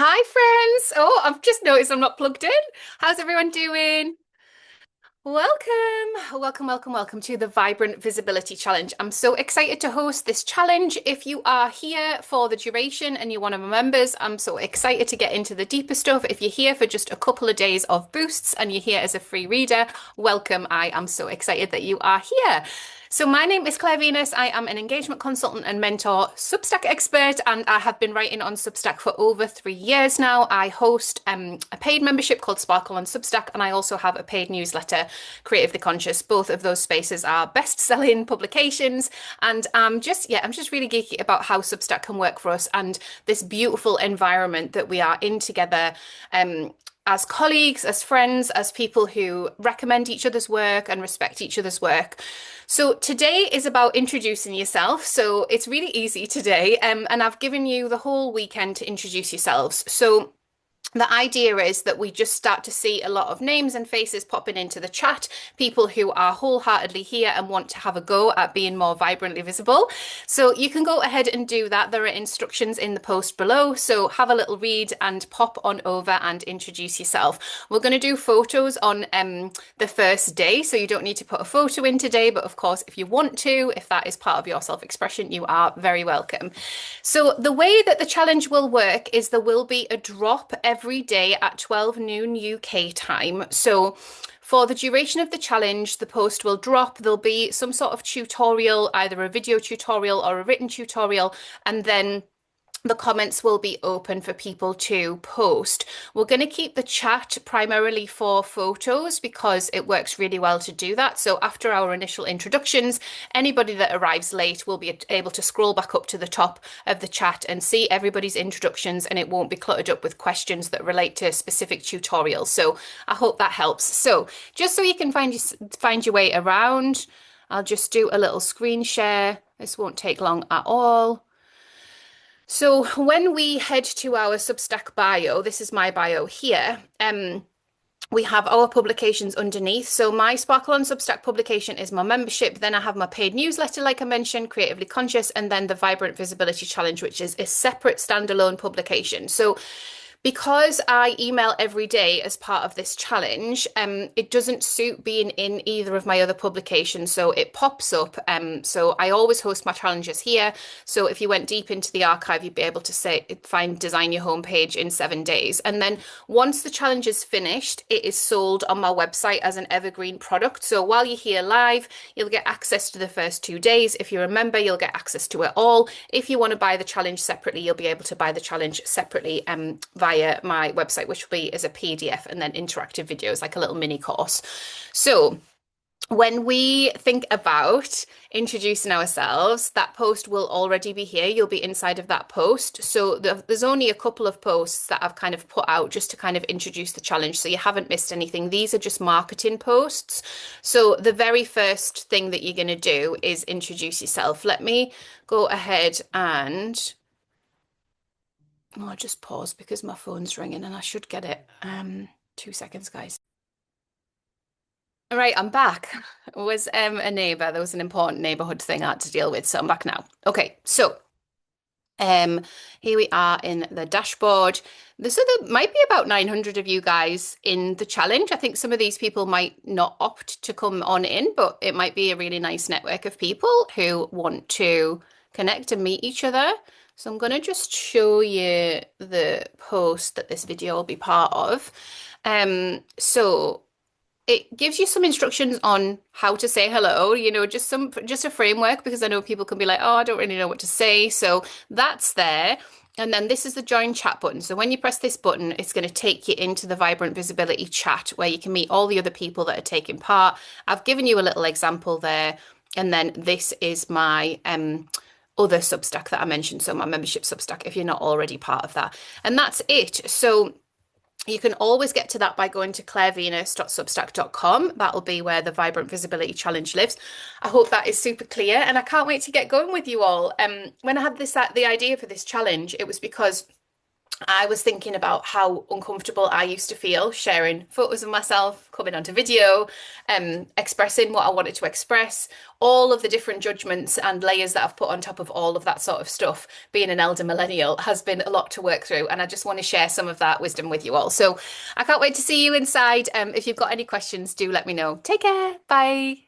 Hi, friends. Oh, I've just noticed I'm not plugged in. How's everyone doing? Welcome to the Vibrant Visibility Challenge. I'm so excited to host this challenge. If you are here for the duration and you're one of my members, I'm so excited to get into the deeper stuff. If you're here for just a couple of days of boosts and you're here as a free reader, welcome. I am so excited that you are here. So my name is Claire Venus. I am an engagement consultant and mentor, Substack expert, and I have been writing on Substack for over 3 years now. I host a paid membership called Sparkle on Substack, and I also have a paid newsletter, Creatively Conscious. Both of those spaces are best-selling publications, and I'm just really geeky about how Substack can work for us and this beautiful environment that we are in together. As colleagues, as friends, as people who recommend each other's work and respect each other's work. So today is about introducing yourself. So it's really easy today, and I've given you the whole weekend to introduce yourselves. So the idea is that we just start to see a lot of names and faces popping into the chat, people who are wholeheartedly here and want to have a go at being more vibrantly visible. So you can go ahead and do that. There are instructions in the post below. So have a little read and pop on over and introduce yourself. We're going to do photos on the first day. So you don't need to put a photo in today. But of course, if you want to, if that is part of your self-expression, you are very welcome. So the way that the challenge will work is there will be a drop every day at 12 noon UK time. So for the duration of the challenge, the post will drop. There'll be some sort of tutorial, either a video tutorial or a written tutorial, and then the comments will be open for people to post. We're going to keep the chat primarily for photos because it works really well to do that. So after our initial introductions, anybody that arrives late will be able to scroll back up to the top of the chat and see everybody's introductions, and it won't be cluttered up with questions that relate to specific tutorials. So I hope that helps. So just so you can find your way around, I'll just do a little screen share. This won't take long at all. So when we head to our Substack bio, this is my bio here, we have our publications underneath. So my Sparkle on Substack publication is my membership. Then I have my paid newsletter, like I mentioned, Creatively Conscious, and then the Vibrant Visibility Challenge, which is a separate standalone publication. So because I email every day as part of this challenge, it doesn't suit being in either of my other publications, so it pops up. So I always host my challenges here. So if you went deep into the archive, you'd be able to find Design Your Homepage in 7 days. And then once the challenge is finished, it is sold on my website as an evergreen product. So while you're here live, you'll get access to the first 2 days. If you're a member, you'll get access to it all. If you want to buy the challenge separately, you'll be able to buy the challenge separately via my website, which will be as a PDF and then interactive videos, like a little mini course. So when we think about introducing ourselves, that post will already be here. You'll be inside of that post. So there's only a couple of posts that I've kind of put out just to kind of introduce the challenge. So you haven't missed anything. These are just marketing posts. So the very first thing that you're going to do is introduce yourself. Let me go ahead and I'll just pause because my phone's ringing and I should get it. 2 seconds, guys. All right, I'm back. It was a neighbour. There was an important neighbourhood thing I had to deal with, so I'm back now. Okay, so here we are in the dashboard. There might be about 900 of you guys in the challenge. I think some of these people might not opt to come on in, but it might be a really nice network of people who want to connect and meet each other. So I'm going to just show you the post that this video will be part of. So it gives you some instructions on how to say hello, just a framework, because I know people can be like, oh, I don't really know what to say. So that's there. And then this is the join chat button. So when you press this button, it's going to take you into the Vibrant Visibility chat where you can meet all the other people that are taking part. I've given you a little example there. And then this is my other Substack that I mentioned. So my membership Substack, if you're not already part of that. And that's it. So you can always get to that by going to clairevenus.substack.com. That'll be where the Vibrant Visibility Challenge lives. I hope that is super clear, and I can't wait to get going with you all. When I had the idea for this challenge, it was because I was thinking about how uncomfortable I used to feel sharing photos of myself, coming onto video, expressing what I wanted to express, all of the different judgments and layers that I've put on top of all of that sort of stuff. Being an elder millennial has been a lot to work through, and I just want to share some of that wisdom with you all. So I can't wait to see you inside. If you've got any questions, do let me know. Take care. Bye.